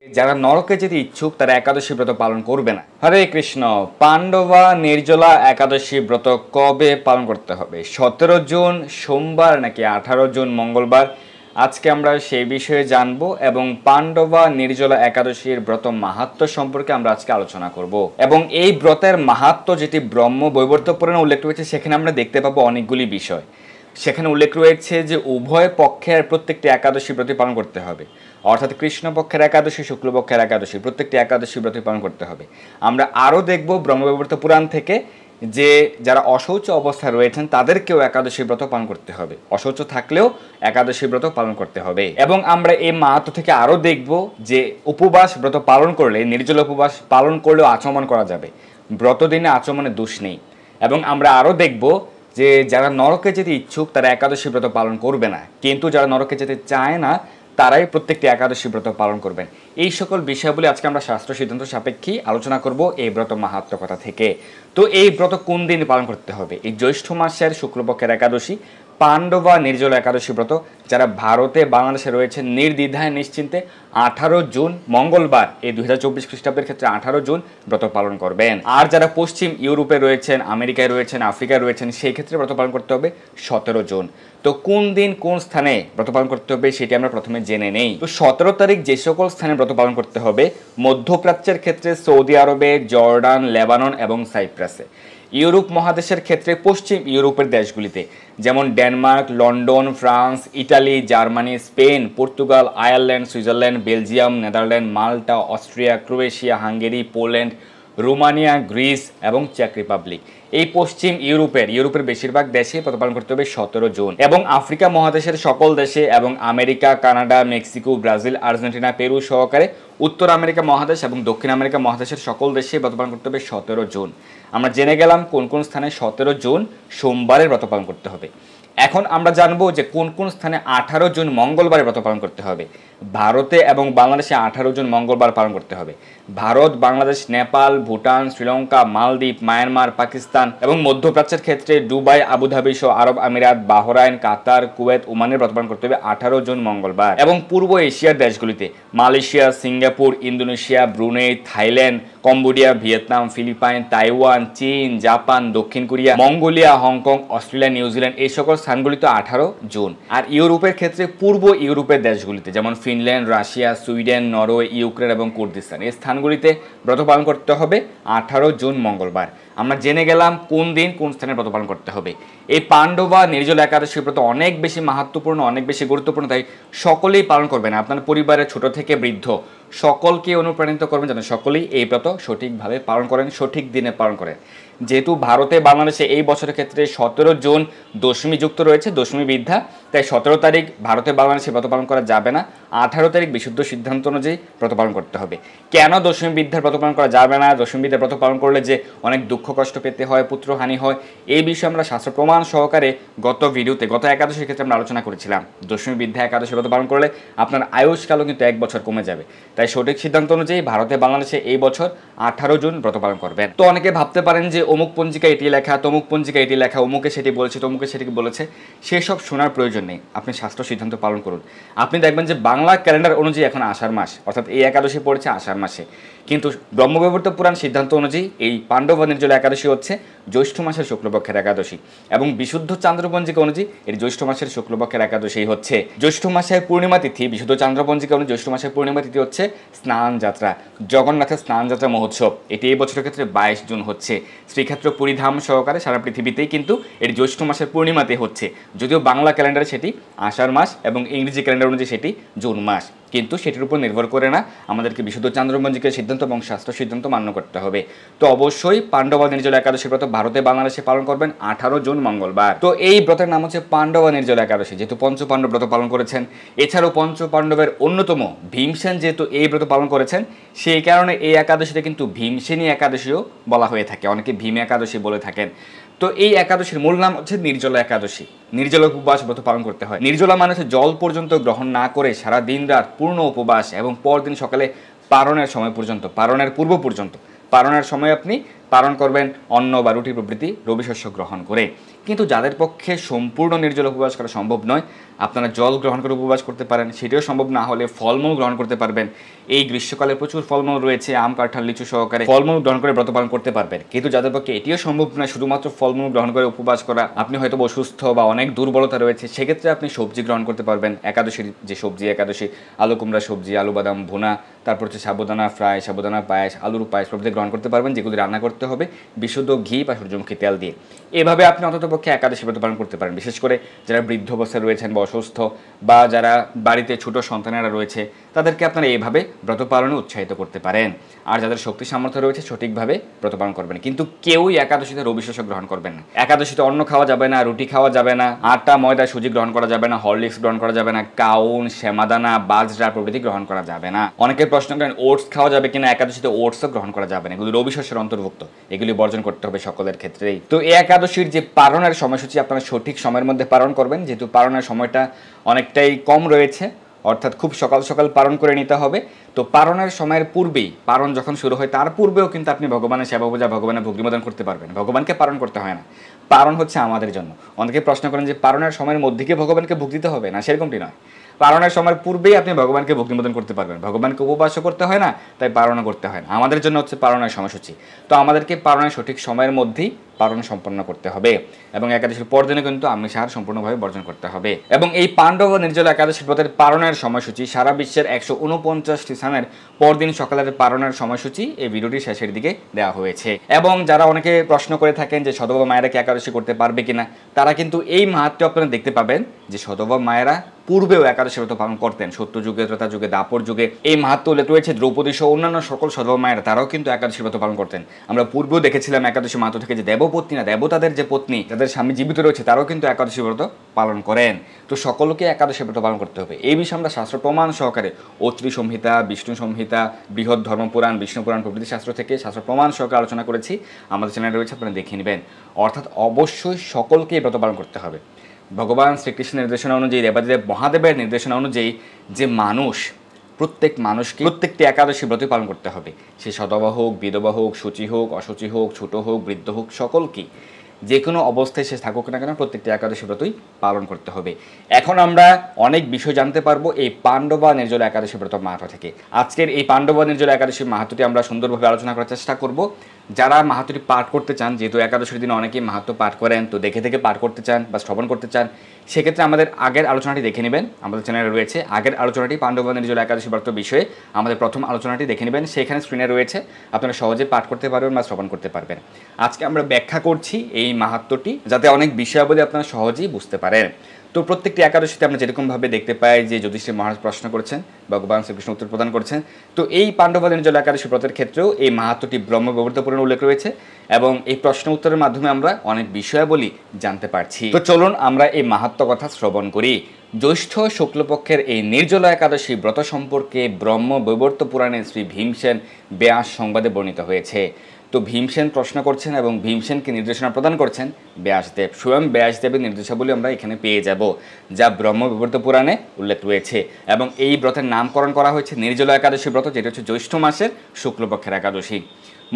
যারা নরকে যেতে ইচ্ছুক তারা একাদশী ব্রত পালন করবে না। হরে কৃষ্ণ। পাণ্ডবা নির্জলা একাদশী ব্রত কবে পালন করতে হবে? 17 জুন সোমবার নাকি 18 জুন মঙ্গলবার? আজকে আমরা সেই বিষয়ে জানবো এবং পাণ্ডবা নির্জলা একাদশীর ব্রত মাহাত্ম্য সম্পর্কে আমরা আজকে আলোচনা করব। এবং এই ব্রতের মাহাত্ম্য যেটি ব্রহ্ম বৈবর্ত পুরাণে উল্লেখ রয়েছে সেখানে আমরা দেখতে পাবো অনেকগুলি বিষয়। সেখানে উল্লেখ রয়েছে যে উভয় পক্ষের প্রত্যেকটি একাদশী ব্রত পালন করতে হবে, অর্থাৎ কৃষ্ণ পক্ষের একাদশী শুক্লপক্ষের একাদশী প্রত্যেকটি একাদশী ব্রত পালন করতে হবে। আমরা আরও দেখব ব্রহ্মবৈবর্ত পুরাণ থেকে যে যারা অশৌচ অবস্থায় রয়েছেন তাদেরকেও একাদশী ব্রত পালন করতে হবে, অশৌচ থাকলেও একাদশী ব্রত পালন করতে হবে। এবং আমরা এই মাহাত্ম্য থেকে আরও দেখব যে উপবাস ব্রত পালন করলে, নির্জল উপবাস পালন করলেও আচমন করা যাবে, ব্রত দিনে আচমনে দোষ নেই। এবং আমরা আরও দেখব যে যারা নরকে যেতে ইচ্ছুক তারা একাদশী ব্রত পালন করবে না, কিন্তু যারা নরকে যেতে চায় না তারাই প্রত্যেকটি একাদশী ব্রত পালন করবেন। এই সকল বিষয়গুলি আজকে আমরা শাস্ত্র সিদ্ধান্ত সাপেক্ষেই আলোচনা করব এই ব্রত মাহাত্ম্য কথা থেকে। তো এই ব্রত কোন দিন পালন করতে হবে? এই জ্যৈষ্ঠ মাসের শুক্লপক্ষের একাদশী পাণ্ডবা নির্জল একাদশী ব্রত যারা ভারতে বাংলাদেশে রয়েছেন নির্দ্বিধায় নিশ্চিন্তে 18 জুন মঙ্গলবার এই 2024 খ্রিস্টাব্দের ক্ষেত্রে 18 জুন ব্রত পালন করবেন। আর যারা পশ্চিম ইউরোপে রয়েছেন, আমেরিকায় রয়েছেন, আফ্রিকায় রয়েছেন সেই ক্ষেত্রে ব্রত পালন করতে হবে 17 জুন। তো কোন দিন কোন স্থানে ব্রত পালন করতে হবে সেটি আমরা প্রথমে জেনে নেই। তো 17 তারিখ যে সকল স্থানে ব্রত পালন করতে হবে, মধ্যপ্রাচ্যের ক্ষেত্রে সৌদি আরবে, জর্ডান, লেবানন এবং সাইপ্রাসে। ইউরোপ মহাদেশের ক্ষেত্রে পশ্চিম ইউরোপের দেশগুলিতে যেমন Denmark, London, France, Italy, Germany, Spain, Portugal, Ireland, Switzerland, Belgium, Netherland, Malta, Austria, Croatia, Hungary, Poland, Romania, Greece এবং চেক রিপাবলিক। এই পশ্চিম ইউরোপের বেশিরভাগ দেশে ব্রত পালন করতে হবে 17 জুন। এবং আফ্রিকা মহাদেশের সকল দেশে এবং America, Canada, Mexico, Brazil, Argentina, Peru সহকারে উত্তর আমেরিকা মহাদেশ এবং দক্ষিণ আমেরিকা মহাদেশের সকল দেশে ব্রত পালন করতে হবে 17 জুন। আমরা জেনে গেলাম কোন কোন স্থানে 17 জুন সোমবারে ব্রত পালন করতে হবে। এখন আমরা জানবো যে কোন কোন স্থানে 18 জুন মঙ্গলবারে ব্রত পালন করতে হবে। ভারতে এবং বাংলাদেশে 18 জুন মঙ্গলবার পালন করতে হবে। ভারত, বাংলাদেশ, নেপাল, ভুটান, শ্রীলঙ্কা, মালদ্বীপ, মায়ানমার, পাকিস্তান এবং মধ্যপ্রাচ্যের ক্ষেত্রে দুবাই, আবুধাবি সহ আরব আমিরাত, বাহরাইন, কাতার, কুয়েত, ওমানের ব্রত পালন করতে হবে 18 জুন মঙ্গলবার। এবং পূর্ব এশিয়ার দেশগুলিতে Malaysia, Singapore, Indonesia, Brunei, Thailand, Cambodia, Vietnam, Philippine, Taiwan, চীন, জাপান, দক্ষিণ Korea, Mongolia, Hong Kong, Australia, New Zealand এই সকল স্থানগুলিতে 18 জুন। আর ইউরোপের ক্ষেত্রে পূর্ব ইউরোপের দেশগুলিতে যেমন Finland, Russia, Sweden, Norway, Ukraine এবং কুর্দিস্তান এই স্থানগুলিতে ব্রত পালন করতে হবে 18 জুন মঙ্গলবার। আমরা জেনে গেলাম কোন দিন কোন স্থানে ব্রত পালন করতে হবে। এই পাণ্ডবা নির্জল একাদশী ব্রত অনেক বেশি মাহাত্ম্যপূর্ণ, অনেক বেশি গুরুত্বপূর্ণ, তাই সকলেই পালন করবেন। আপনার পরিবারের ছোট থেকে বৃদ্ধ সকলকে অনুপ্রাণিত করবেন যেন সকলেই এই ব্রত সঠিকভাবে পালন করেন, সঠিক দিনে পালন করেন। যেহেতু ভারতে বাংলাদেশে এই বছরের ক্ষেত্রে 17 জুন দশমী যুক্ত রয়েছে, দশমী বিদ্যা, তাই 17 তারিখ ভারতে বাংলাদেশে ব্রত পালন করা যাবে না। 18 তারিখ বিশুদ্ধ সিদ্ধান্ত অনুযায়ী ব্রত পালন করতে হবে। কেন দশমী বিদ্যার ব্রত পালন করা যাবে না? দশমী বিদ্যার ব্রত পালন করলে যে অনেক দুঃখ কষ্ট পেতে হয়, পুত্রহানি হয়, এই বিষয়ে আমরা শাস্ত্র প্রমাণ সহকারে গত ভিডিওতে, গত একাদশীর ক্ষেত্রে আমরা আলোচনা করেছিলাম। দশমী বিদ্যা একাদশী ব্রত পালন করলে আপনার আয়ুষ্কালও কিন্তু 1 বছর কমে যাবে। তাই সঠিক সিদ্ধান্ত অনুযায়ী ভারতে বাংলাদেশে এই বছর 18 জুন ব্রত পালন করবেন। তো অনেকে ভাবতে পারেন যে অমুক পঞ্জিকা এটি লেখা, তমুক পঞ্জিকা এটি লেখা, অমুকে সেটি বলেছে, তমুকে সেটি বলেছে, সেসব শোনার প্রয়োজন নেই। আপনি শাস্ত্র সিদ্ধান্ত পালন করুন। আপনি দেখবেন যে বাংলা ক্যালেন্ডার অনুযায়ী এখন আষাঢ় মাস, অর্থাৎ এই একাদশী পড়েছে আষাঢ় মাসে, কিন্তু ব্রহ্মবৈবর্ত পুরাণ সিদ্ধান্ত অনুযায়ী এই পাণ্ডবা নির্জল একাদশী হচ্ছে জ্যৈষ্ঠ মাসের শুক্লপক্ষের একাদশী এবং বিশুদ্ধ চান্দ্রপঞ্জিকা অনুযায়ী এর জ্যৈষ্ঠ মাসের শুক্লপক্ষের একাদশী হচ্ছে। জ্যৈষ্ঠ মাসের পূর্ণিমা তিথি, বিশুদ্ধ চান্দ্রপঞ্জিকা অনুযায়ী জ্যৈষ্ঠ মাসের পূর্ণিমা তিথি হচ্ছে স্নান যাত্রা, জগন্নাথের স্নান যাত্রা মহোৎসব। এটি এই বছরের ক্ষেত্রে 22 জুন হচ্ছে। শ্রীক্ষেত্র পুরীধাম সহকারে সারা পৃথিবীতেই কিন্তু এর জ্যৈষ্ঠ মাসের পূর্ণিমাতে হচ্ছে, যদিও বাংলা ক্যালেন্ডারে সেটি আষাঢ় মাস এবং ইংরেজি ক্যালেন্ডার অনুযায়ী সেটি জুন মাস, কিন্তু সেটির উপর নির্ভর করে না, আমাদেরকে বিশুদ্ধ চান্দ্রপঞ্জিকার সিদ্ধান্ত এবং শাস্ত্র সিদ্ধান্ত মান্য করতে হবে। তো অবশ্যই পাণ্ডবা নির্জল একাদশী ব্রত ভারতে বাংলাদেশে পালন করবেন 18 জুন মঙ্গলবার। তো এই ব্রতের নাম হচ্ছে পাণ্ডবা নির্জল একাদশী, যেহেতু পঞ্চপাণ্ডব ব্রত পালন করেছেন। এছাড়াও পঞ্চপাণ্ডবের অন্যতম ভীমসেন যেহেতু এই ব্রত পালন করেছেন, সেই কারণে এই একাদশীতে কিন্তু ভীমসেনী একাদশীও বলা হয়ে থাকে, অনেকে ভীম একাদশী বলে থাকেন। তো এই একাদশীর মূল নাম হচ্ছে নির্জলা একাদশী। নির্জলা উপবাস ব্রত পালন করতে হয়। নির্জলা মানে হচ্ছে জল পর্যন্ত গ্রহণ না করে সারা দিন রাত পূর্ণ উপবাস এবং পরদিন সকালে পারণের সময় পর্যন্ত, পারণের পূর্ব পর্যন্ত, পারণের সময় আপনি পালন করবেন অন্ন বা রুটি প্রভৃতি রবিশস্য গ্রহণ করে। কিন্তু যাদের পক্ষে সম্পূর্ণ নির্জল উপবাস করা সম্ভব নয়, আপনারা জল গ্রহণ করে উপবাস করতে পারেন, সেটিও সম্ভব না হলে ফলমূল গ্রহণ করতে পারবেন। এই গ্রীষ্মকালে প্রচুর ফলমূল রয়েছে, আম কাঁঠাল লিচু সহকারে ফলমূল গ্রহণ করে ব্রত পালন করতে পারবেন। কিন্তু যাদের পক্ষে এটিও সম্ভব নয় শুধুমাত্র ফলমূল গ্রহণ করে উপবাস করা, আপনি হয়তো অসুস্থ বা অনেক দুর্বলতা রয়েছে, সেক্ষেত্রে আপনি সবজি গ্রহণ করতে পারবেন। একাদশীর যে সবজি, একাদশী আলু কুমড়া সবজি, আলু বাদাম ভুনা, তারপর হচ্ছে সাবুদানা ফ্রাই, সাবুদানা পায়েস, আলুর পায়েস প্রভৃতি গ্রহণ করতে পারবেন, যেগুলি রান্না করতে হবে বিশুদ্ধ ঘি বা সূর্যমুখী তেল দিয়ে। এভাবে আপনি অন্ততপক্ষে একাদশী ব্রত পালন করতে পারেন। বিশেষ করে যারা বৃদ্ধ অবস্থায় রয়েছেন বা অসুস্থ, বা যারা বাড়িতে ছোট সন্তানেরা রয়েছে, তাদেরকে আপনারা এইভাবে ব্রত পালনে উৎসাহিত করতে পারেন। আর যাদের শক্তি সামর্থ্য রয়েছে সঠিকভাবে ব্রত পালন করবেন। কিন্তু কেউই একাদশীতে রবি শস্য গ্রহণ করবেন না। একাদশীতে অন্ন খাওয়া যাবে না, রুটি খাওয়া যাবে না, আটা ময়দা সুজি গ্রহণ করা যাবে না, হরলিক্স গ্রহণ করা যাবে না, কাউন শ্যামাদানা বাজরা প্রভৃতি গ্রহণ করা যাবে না। অনেকে প্রশ্ন করেন ওটস খাওয়া যাবে কিনা, একাদশীতে ওটসও গ্রহণ করা যাবে না, এগুলি রবি শস্যের অন্তর্ভুক্ত, এগুলি বর্জন করতে হবে সকলের ক্ষেত্রেই। তো এই একাদশীর যে পালনের সময়সূচি আপনারা সঠিক সময়ের মধ্যে পালন করবেন, যেহেতু পালনের সময়টা অনেকটাই কম রয়েছে, অর্থাৎ খুব সকাল সকাল পালন করে নিতে হবে। তো পালনের সময়ের পূর্বেই, পালন যখন শুরু হয় তার পূর্বেও কিন্তু আপনি ভগবানের সেবা পূজা, ভগবানের ভোগ নিবেদন করতে পারবেন। ভগবানকে পালন করতে হয় না, পালন হচ্ছে আমাদের জন্য। অনেকে প্রশ্ন করেন যে পালনের সময়ের মধ্যে কি ভগবানকে ভোগ দিতে হবে? না, সেরকমটি নয়। পালনের সময়ের পূর্বেই আপনি ভগবানকে ভোগ নিবেদন করতে পারবেন। ভগবানকে উপবাসও করতে হয় না, তাই পালনও করতে হয় না। আমাদের জন্য হচ্ছে পালনের সময়সূচি। তো আমাদেরকে পালনের সঠিক সময়ের মধ্যেই পালন সম্পন্ন করতে হবে, এবং একাদশীর পরদিনে কিন্তু আমিষ আহার সম্পূর্ণভাবে বর্জন করতে হবে। এবং এই পাণ্ডব ও নির্জলা একাদশী ব্রতের পালনের সময়সূচি সারা বিশ্বের 149টি স্থানের পরদিন সকালের পালনের সময়সূচি এই ভিডিওটি শেষের দিকে দেওয়া হয়েছে। এবং যারা অনেকে প্রশ্ন করে থাকেন যে সধবা মায়েরা কি একাদশী করতে পারবে কিনা, তারা কিন্তু এই মাহাত্ম্য আপনারা দেখতে পাবেন যে সধবা মায়েরা পূর্বেও একাদশী ব্রত পালন করতেন। সত্য যুগে, ত্রেতা যুগে, দ্বাপর যুগে এই মাহাত্ম্য উল্লেখ রয়েছে। দ্রৌপদী সহ অন্যান্য সকল সধবা মায়েরা তারাও কিন্তু একাদশী ব্রত পালন করতেন। আমরা পূর্বেও দেখেছিলাম একাদশী মাহাত্ম্য থেকে যে দেবপত্নী না, দেবতাদের যে পত্নী, যাদের স্বামী জীবিত রয়েছে, তারাও কিন্তু একাদশী ব্রত পালন করেন। তো সকলকে একাদশী ব্রত পালন করতে হবে। এই বিষয়ে আমরা শাস্ত্র প্রমাণ সহকারে অত্রি সংহিতা, বিষ্ণু সংহিতা, বৃহৎ ধর্মপুরাণ, বিষ্ণু পুরাণ প্রভৃতি শাস্ত্র থেকে শাস্ত্র প্রমাণ সহকারে আলোচনা করেছি, আমাদের চ্যানেলে রয়েছে, আপনারা দেখে নেবেন। অর্থাৎ অবশ্যই সকলকে এই ব্রত পালন করতে হবে। ভগবান শ্রীকৃষ্ণের নির্দেশনা অনুযায়ী, দেবাদিদেব মহাদেবের নির্দেশনা অনুযায়ী যে মানুষ, প্রত্যেক মানুষকে প্রত্যেকটি একাদশী ব্রত পালন করতে হবে। সে সধবা হোক, বিধবা হোক, শুচি হোক, অশুচি হোক, ছোট হোক, বৃদ্ধ হোক, সকলকেই যে কোনো অবস্থায় সে থাকুক না কেন প্রত্যেকটি একাদশী ব্রতই পালন করতে হবে। এখন আমরা অনেক বিষয় জানতে পারবো এই পাণ্ডবা নির্জলা একাদশী ব্রত মাহাত্ম্য থেকে। আজকের এই পাণ্ডবা নির্জলা একাদশী মাহাত্ম্যটি আমরা সুন্দরভাবে আলোচনা করার চেষ্টা করব। যারা মাহাত্ম্যটি পাঠ করতে চান, যেহেতু একাদশীর দিনে অনেকেই মাহাত্ম্য পাঠ করেন, তো দেখে দেখে পাঠ করতে চান বা শ্রবণ করতে চান, সেক্ষেত্রে আমাদের আগের আলোচনাটি দেখে নেবেন। আমাদের চ্যানেলে রয়েছে আগের আলোচনাটি, পাণ্ডবা নির্জলা একাদশী ব্রত বিষয়ে আমাদের প্রথম আলোচনাটি দেখে নেবেন। সেখানে স্ক্রিনে রয়েছে, আপনারা সহজে পাঠ করতে পারবেন বা শ্রবণ করতে পারবেন। আজকে আমরা ব্যাখ্যা করছি এই মাহাত্ম্যটি, যাতে অনেক বিষয়াবলী আপনারা সহজেই বুঝতে পারেন। তো প্রত্যেকটি একাদশীতে আমরা যেরকমভাবে দেখতে পাই যে যুধিষ্ঠির মহারাজ প্রশ্ন করেছেন, ভগবান শ্রীকৃষ্ণ উত্তর প্রদান করছেন, তো এই পাণ্ডবা নির্জলা একাদশী ব্রতের ক্ষেত্রেও এই মাহাত্ম্যটি ব্রহ্ম বিবর্ত পুরাণে উল্লেখ রয়েছে, এবং এই প্রশ্ন উত্তরের মাধ্যমে আমরা অনেক বিষয়াবলী জানতে পারছি। তো চলুন আমরা এই মাহাত্ম্য কথা শ্রবণ করি। জ্যৈষ্ঠ শুক্লপক্ষের এই নির্জলা একাদশী ব্রত সম্পর্কে ব্রহ্ম বৈবর্ত পুরাণে শ্রী ভীমসেন ব্যাস সংবাদে বর্ণিত হয়েছে। তো ভীমসেন প্রশ্ন করছেন এবং ভীমসেনকে নির্দেশনা প্রদান করছেন ব্যাসদেব। স্বয়ং ব্যাসদেবের নির্দেশাবলী আমরা এখানে পেয়ে যাব, যা ব্রহ্ম বিবর্ত পুরাণে উল্লেখ রয়েছে। এবং এই ব্রতের নামকরণ করা হয়েছে নির্জলা একাদশী ব্রত, যেটা হচ্ছে জ্যৈষ্ঠ মাসের শুক্লপক্ষের একাদশী।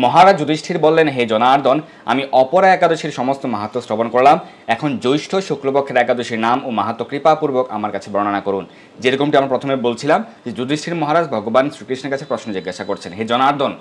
মহারাজ যুধিষ্ঠির বললেন, হে জনার্দন, আমি অপরা একাদশীর সমস্ত মাহাত্ম্য শ্রবণ করলাম। এখন জ্যৈষ্ঠ শুক্লপক্ষের একাদশীর নাম ও মাহাত্ম্য কৃপাপূর্বক আমার কাছে বর্ণনা করুন। যেরকমটি আমরা প্রথমে বলছিলাম যে যুধিষ্ঠির মহারাজ ভগবান শ্রীকৃষ্ণের কাছে প্রশ্ন জিজ্ঞাসা করছেন, হে জনার্দন,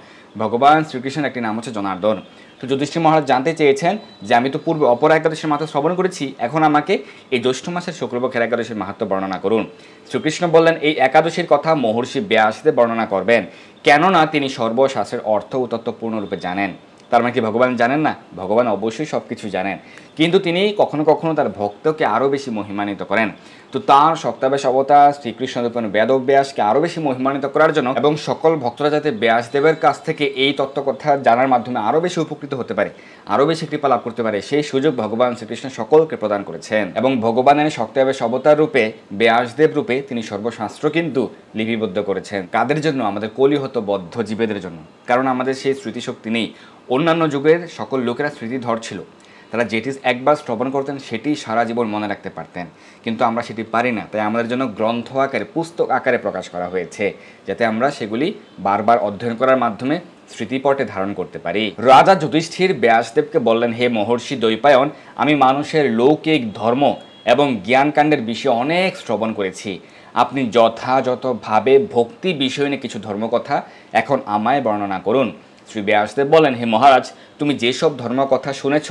ভগবান শ্রীকৃষ্ণের একটি নাম হচ্ছে জনার্দন। তো যুধিষ্ঠির মহারাজ জানতে চেয়েছেন যে আমি তো পূর্বে অপরা একাদশীর মাহাত্ম্য শ্রবণ করেছি, এখন আমাকে এই জ্যৈষ্ঠ মাসের শুক্লপক্ষের একাদশীর মাহাত্ম্য বর্ণনা করুন। শ্রীকৃষ্ণ বললেন, এই একাদশীর কথা মহর্ষি ব্যাসদেব বর্ণনা করবেন, কেননা তিনি সর্বশাস্ত্রের অর্থ ও তত্ত্ব পূর্ণরূপে জানেন। তার মানে কি ভগবান জানেন না? ভগবান অবশ্যই সব কিছু জানেন, কিন্তু তিনি কখনো কখনো তার ভক্তকে আরও বেশি মহিমান্বিত করেন। তো তার সত্যাবেশ অবতার শ্রীকৃষ্ণদেব বেদব্যাসকে আরও বেশি মহিমান্বিত করার জন্য, এবং সকল ভক্তরা যাতে ব্যাসদেবের কাছ থেকে এই তত্ত্বকথা জানার মাধ্যমে আরও বেশি উপকৃত হতে পারে, আরও বেশি কৃপা লাভ করতে পারে, সেই সুযোগ ভগবান শ্রীকৃষ্ণ সকলকে প্রদান করেছেন। এবং ভগবানের সত্যাবেশ অবতার রূপে, ব্যাসদেব রূপে তিনি সর্বশাস্ত্র কিন্তু লিপিবদ্ধ করেছেন। কাদের জন্য? আমাদের কলিহত বদ্ধ জীবেদের জন্য, কারণ আমাদের সেই স্মৃতিশক্তি নেই। অন্যান্য যুগের সকল লোকেরা স্মৃতিধর ছিল, তারা যেটি একবার শ্রবণ করতেন সেটি সারা জীবন মনে রাখতে পারতেন, কিন্তু আমরা সেটি পারি না। তাই আমাদের জন্য গ্রন্থ আকারে, পুস্তক আকারে প্রকাশ করা হয়েছে, যাতে আমরা সেগুলি বারবার অধ্যয়ন করার মাধ্যমে স্মৃতিপটে ধারণ করতে পারি। রাজা যুধিষ্ঠির ব্যাসদেবকে বললেন, হে মহর্ষি দ্বৈপায়ন, আমি মানুষের লৌকিক ধর্ম এবং জ্ঞানকাণ্ডের বিষয়ে অনেক শ্রবণ করেছি। আপনি যথাযথভাবে ভক্তি বিষয় নিয়ে কিছু ধর্মকথা এখন আমায় বর্ণনা করুন। শ্রী ব্যাসদেব বলেন, হে মহারাজ, তুমি যেসব ধর্মকথা শুনেছ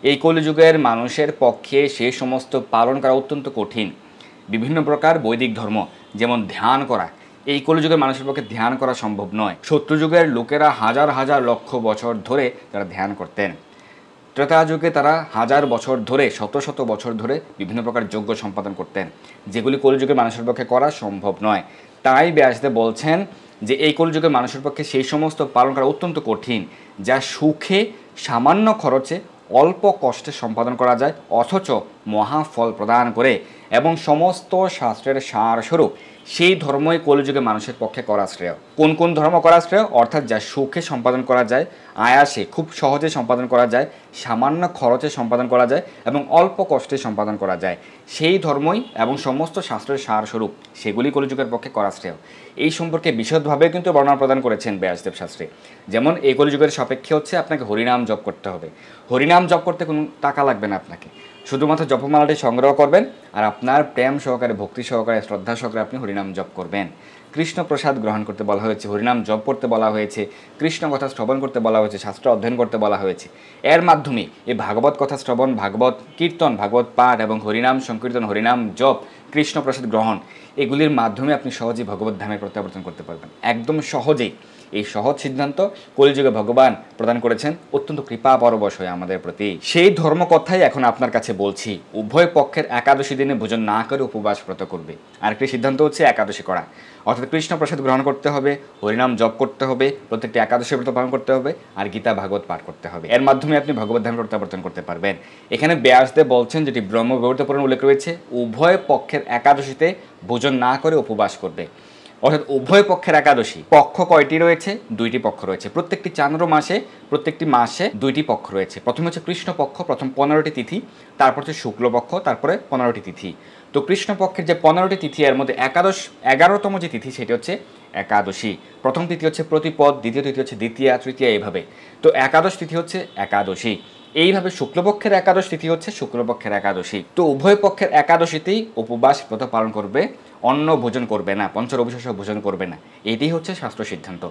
এই কলিযুগের মানুষের পক্ষে সে সমস্ত পালন করা অত্যন্ত কঠিন। বিভিন্ন প্রকার বৈদিক ধর্ম, যেমন ধ্যান করা, এই কলিযুগের মানুষের পক্ষে ধ্যান করা সম্ভব নয়। শত্রুযুগের লোকেরা হাজার হাজার লক্ষ বছর ধরে তারা ধ্যান করতেন। ত্রেতা যুগে তারা হাজার বছর ধরে, শত শত বছর ধরে বিভিন্ন প্রকার যজ্ঞ সম্পাদন করতেন, যেগুলি কলিযুগের মানুষের পক্ষে করা সম্ভব নয়। তাই ব্যাসদেব বলছেন যে এই কলিযুগের মানুষের পক্ষে সেই সমস্ত পালন করা অত্যন্ত কঠিন, যা সুখে সামান্য খরচে অল্প কষ্টে সম্পাদন করা যায়, অথচ মহাফল প্রদান করে এবং সমস্ত শাস্ত্রের সারস্বরূপ সেই ধর্মই কলিযুগে মানুষের পক্ষে করা শ্রেয়। কোন কোন ধর্ম করা শ্রেয়? অর্থাৎ যা সুখে সম্পাদন করা যায়, আয়াসে খুব সহজে সম্পাদন করা যায়, সামান্য খরচে সম্পাদন করা যায় এবং অল্প কষ্টে সম্পাদন করা যায়, সেই ধর্মই এবং সমস্ত শাস্ত্রের সারস্বরূপ সেগুলি কলিযুগের পক্ষে করা শ্রেয়। এই সম্পর্কে বিশদভাবে কিন্তু বর্ণনা প্রদান করেছেন ব্যাসদেব শাস্ত্রে। যেমন এই কলিযুগের সাপেক্ষে হচ্ছে আপনাকে হরিনাম জপ করতে হবে। হরিনাম জপ করতে কোনো টাকা লাগবে না, আপনাকে শুধুমাত্র জপমালাটি সংগ্রহ করবেন আর আপনার প্রেম সহকারে, ভক্তি সহকারে, শ্রদ্ধা সহকারে আপনি হরিনাম জপ করবেন। কৃষ্ণ প্রসাদ গ্রহণ করতে বলা হয়েছে, হরিনাম জপ করতে বলা হয়েছে, কৃষ্ণ কথা শ্রবণ করতে বলা হয়েছে, শাস্ত্র অধ্যয়ন করতে বলা হয়েছে। এর মাধ্যমে এই ভাগবত কথা শ্রবণ, ভাগবত কীর্তন, ভাগবত পাঠ এবং হরিনাম সংকীর্তন, হরিনাম জপ, কৃষ্ণ প্রসাদ গ্রহণ, এগুলির মাধ্যমে আপনি সহজেই ভগবত ধামে প্রত্যাবর্তন করতে পারবেন, একদম সহজেই। এই সহজ সিদ্ধান্ত কলিযুগে ভগবান প্রদান করেছেন অত্যন্ত কৃপা পরবশ হয়ে আমাদের প্রতি। সেই ধর্মকথাই এখন আপনার কাছে বলছি। উভয় পক্ষের একাদশী দিনে ভোজন না করে উপবাস ব্রত করবে। আরেকটি সিদ্ধান্ত হচ্ছে একাদশী করা, অর্থাৎ কৃষ্ণ প্রসাদ গ্রহণ করতে হবে, হরিনাম জপ করতে হবে, প্রত্যেকটি একাদশী ব্রত পালন করতে হবে আর গীতা ভাগবত পাঠ করতে হবে। এর মাধ্যমে আপনি ভগবত ধামে প্রত্যাবর্তন করতে পারবেন। এখানে ব্যাসদেব বলছেন, যেটি ব্রহ্মবিবর্ত পুরাণে উল্লেখ রয়েছে, উভয় পক্ষের একাদশীতে ভোজন না করে উপবাস করবে। অর্থাৎ উভয় পক্ষের একাদশী পক্ষ কয়টি রয়েছে? দুইটি পক্ষ রয়েছে। প্রত্যেকটি চান্দ্র মাসে, প্রত্যেকটি মাসে দুইটি পক্ষ রয়েছে। প্রথমে হচ্ছে কৃষ্ণপক্ষ, প্রথম 15টি তিথি, তারপর হচ্ছে শুক্লপক্ষ, তারপরে 15টি তিথি। তো কৃষ্ণপক্ষের যে 15টি তিথি, এর মধ্যে 11তম যে তিথি সেটি হচ্ছে একাদশী। প্রথম তিথি হচ্ছে প্রতিপদ, দ্বিতীয় তিথি হচ্ছে দ্বিতীয়া, তৃতীয়া, এইভাবে। তো একাদশ তিথি হচ্ছে একাদশী। এইভাবে শুক্লপক্ষের একাদশ তিথি হচ্ছে শুক্লপক্ষের একাদশী। তো উভয় পক্ষের একাদশীতেই উপবাস ব্রত পালন করবে, অন্ন ভোজন করবে না, পঞ্চরবিশেষ ভোজন করবে না। এটি হচ্ছে শাস্ত্র সিদ্ধান্ত।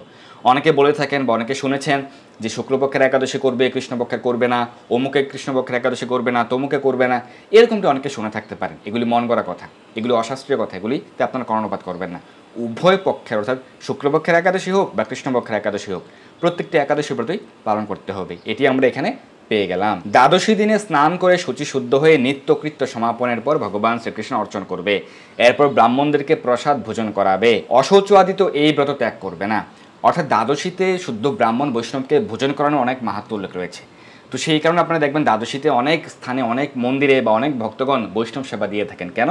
অনেকে বলে থাকেন বা অনেকে শুনেছেন যে শুক্লপক্ষের একাদশী করবে, কৃষ্ণপক্ষের করবে না, অমুকে কৃষ্ণপক্ষের একাদশী করবে না, তমুকে করবে না, এরকমটি অনেকে শুনে থাকতে পারেন। এগুলি মন গড়া কথা, এগুলি অশাস্ত্রীয় কথা, এগুলিতে আপনারা কর্ণপাত করবেন না। উভয় পক্ষের, অর্থাৎ শুক্লপক্ষের একাদশী হোক বা কৃষ্ণপক্ষের একাদশী হোক, প্রত্যেকটি একাদশী ব্রতই পালন করতে হবে। এটি আমরা এখানে পেয়ে গেলাম। দ্বাদশী দিনে স্নান করে শুচি শুদ্ধ হয়ে নিত্যকৃত্য সমাপনের পর ভগবান শ্রীকৃষ্ণ অর্চন করবে। এরপর ব্রাহ্মণদেরকে প্রসাদ ভোজন করাবে। অশৌচ আদি তো এই ব্রত ত্যাগ করবে না। অর্থাৎ দ্বাদশীতে শুদ্ধ ব্রাহ্মণ বৈষ্ণবকে ভোজন করানোর অনেক মাহাত্ম্য উল্লেখ রয়েছে। তো সেই কারণে আপনারা দেখবেন দ্বাদশীতে অনেক স্থানে, অনেক মন্দিরে বা অনেক ভক্তগণ বৈষ্ণব সেবা দিয়ে থাকেন। কেন?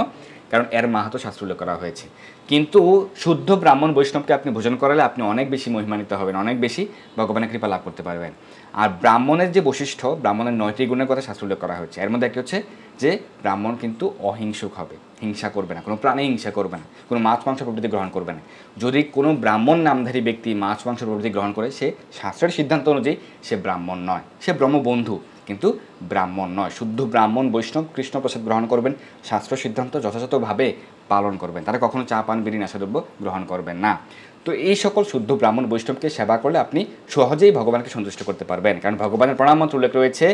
কারণ এর মাহাত্ম্য শাস্ত্র উল্লেখ করা হয়েছে। কিন্তু শুদ্ধ ব্রাহ্মণ বৈষ্ণবকে আপনি ভোজন করালে আপনি অনেক বেশি মহিমান্বিত হবেন, অনেক বেশি ভগবানের কৃপা লাভ করতে পারবেন। আর ব্রাহ্মণের যে বৈশিষ্ট্য, ব্রাহ্মণের 9টি গুণের কথা শাস্ত্র উল্লেখ করা হয়েছে। এর মধ্যে একটি হচ্ছে যে ব্রাহ্মণ কিন্তু অহিংসুক হবে, হিংসা করবে না, কোনো প্রাণী হিংসা করবে না, কোনো মাছ মাংস প্রভৃতি গ্রহণ করবে না। যদি কোনো ব্রাহ্মণ নামধারী ব্যক্তি মাছ মাংস প্রভৃতি গ্রহণ করে, সে শাস্ত্রের সিদ্ধান্ত অনুযায়ী সে ব্রাহ্মণ নয়, সে ব্রহ্মবন্ধু, কিন্তু ব্রাহ্মণ নয়। শুদ্ধ ব্রাহ্মণ বৈষ্ণব কৃষ্ণ প্রসাদ গ্রহণ করবেন, শাস্ত্র সিদ্ধান্ত যথাযথভাবে পালন করবেন। তারা কখনো চা পান বিড়ি নেশাদ্রব্য গ্রহণ করবেন না। তো এই সকল শুদ্ধ ব্রাহ্মণ বৈষ্ণবকে সেবা করলে আপনি সহজেই ভগবানকে সন্তুষ্ট করতে পারবেন। কারণ ভগবানের প্রণাম মন্ত্র উল্লেখ রয়েছে,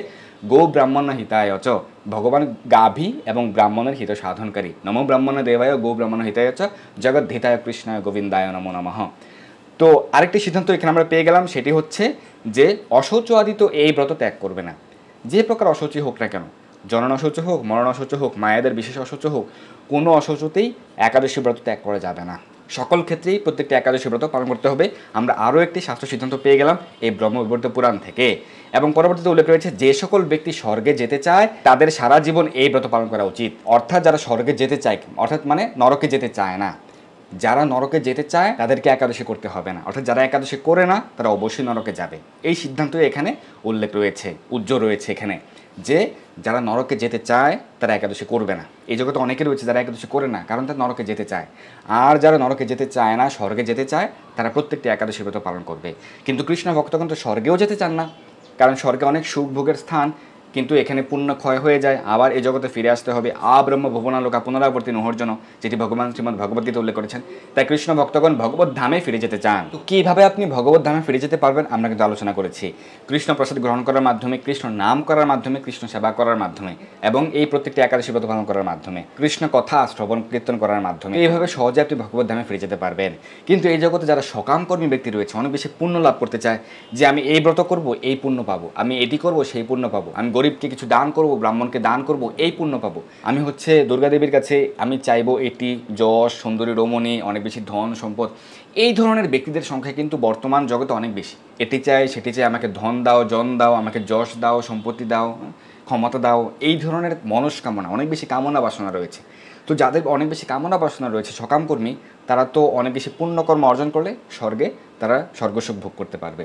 গো ব্রাহ্মণ হিতায়চ, ভগবান গাভী এবং ব্রাহ্মণের হিত সাধনকারী। নমো ব্রাহ্মণ দেবায় গো ব্রাহ্মণ হিতায়চ, জগৎ হিতায় কৃষ্ণায় গোবিন্দায় নমো নমঃ। তো আরেকটি সিদ্ধান্ত এখানে আমরা পেয়ে গেলাম, সেটি হচ্ছে যে অশৌচ আদি তো এই ব্রত ত্যাগ করবে না। যে প্রকার অশৌচই হোক না কেন, জনন অশৌচ হোক, মরণ অশৌচ হোক, মায়েদের বিশেষ অশৌচ হোক, কোনো অশৌচতেই একাদশী ব্রত ত্যাগ করা যাবে না। সকল ক্ষেত্রেই প্রত্যেকটি একাদশী ব্রত পালন করতে হবে। আমরা আরও একটি শাস্ত্র সিদ্ধান্ত পেয়ে গেলাম এই ব্রহ্মবিবর্ত পুরাণ থেকে। এবং পরবর্তীতে উল্লেখ রয়েছে, যে সকল ব্যক্তি স্বর্গে যেতে চায় তাদের সারা জীবন এই ব্রত পালন করা উচিত। অর্থাৎ যারা স্বর্গে যেতে চায়, অর্থাৎ মানে নরকে যেতে চায় না, যারা নরকে যেতে চায় তাদেরকে একাদশী করতে হবে না। অর্থাৎ যারা একাদশী করে না তারা অবশ্যই নরকে যাবে। এই সিদ্ধান্তই এখানে উল্লেখ রয়েছে, উজ্জ্বল রয়েছে এখানে, যে যারা নরকে যেতে চায় তারা একাদশী করবে না। এই জগতে অনেকে রয়েছে যারা একাদশী করে না, কারণ তারা নরকে যেতে চায়। আর যারা নরকে যেতে চায় না, স্বর্গে যেতে চায়, তারা প্রত্যেকটি একাদশী ব্রত পালন করবে। কিন্তু কৃষ্ণ ভক্তগণ তো স্বর্গেও যেতে চান না, কারণ স্বর্গে অনেক সুখ ভোগের স্থান, কিন্তু এখানে পুণ্য ক্ষয় হয়ে যায়, আবার এই জগতে ফিরে আসতে হবে আব্রহ্ম ভুবনালোকা পুনরাবর্তী নহর জন্য, যেটি ভগবান শ্রীমদ্ ভগবদ্গীতা উল্লেখ করেছেন। তাই কৃষ্ণ ভক্তগণ ভগবত ধামে ফিরে যেতে চান। তো কীভাবে আপনি ভগবত ধামে ফিরে যেতে পারবেন আমরা কিন্তু আলোচনা করেছি। কৃষ্ণ প্রসাদ গ্রহণ করার মাধ্যমে, কৃষ্ণ নাম করার মাধ্যমে, কৃষ্ণ সেবা করার মাধ্যমে এবং এই প্রত্যেকটি একাদশী ব্রত পালন করার মাধ্যমে, কৃষ্ণ কথা শ্রবণ কীর্তন করার মাধ্যমে এইভাবে সহজে আপনি ভগবত ধামে ফিরে যেতে পারবেন। কিন্তু এই জগতে যারা সকামকর্মী ব্যক্তি রয়েছে, অনেক বেশি পুণ্য লাভ করতে চায়, যে আমি এই ব্রত করব এই পুণ্য পাবো, আমি এটি করব সেই পুণ্য পাবো, আমি গরিবকে কিছু দান করব, ব্রাহ্মণকে দান করব এই পুণ্য পাবো, আমি হচ্ছে দুর্গা দেবীর কাছে আমি চাইবো এটি যশ সুন্দরী রমণী অনেক বেশি ধন সম্পদ। এই ধরনের ব্যক্তিদের সংখ্যা কিন্তু বর্তমান জগতে অনেক বেশি। এটি চাই সেটি চাই, আমাকে ধন দাও, জন দাও, আমাকে যশ দাও, সম্পত্তি দাও, ক্ষমতা দাও, এই ধরনের মনস্কামনা, অনেক বেশি কামনা বাসনা রয়েছে। তো যাদের অনেক বেশি কামনা বাসনা রয়েছে সকামকর্মী, তারা তো অনেক বেশি পুণ্যকর্ম অর্জন করলে স্বর্গে তারা স্বর্গসুখ ভোগ করতে পারবে।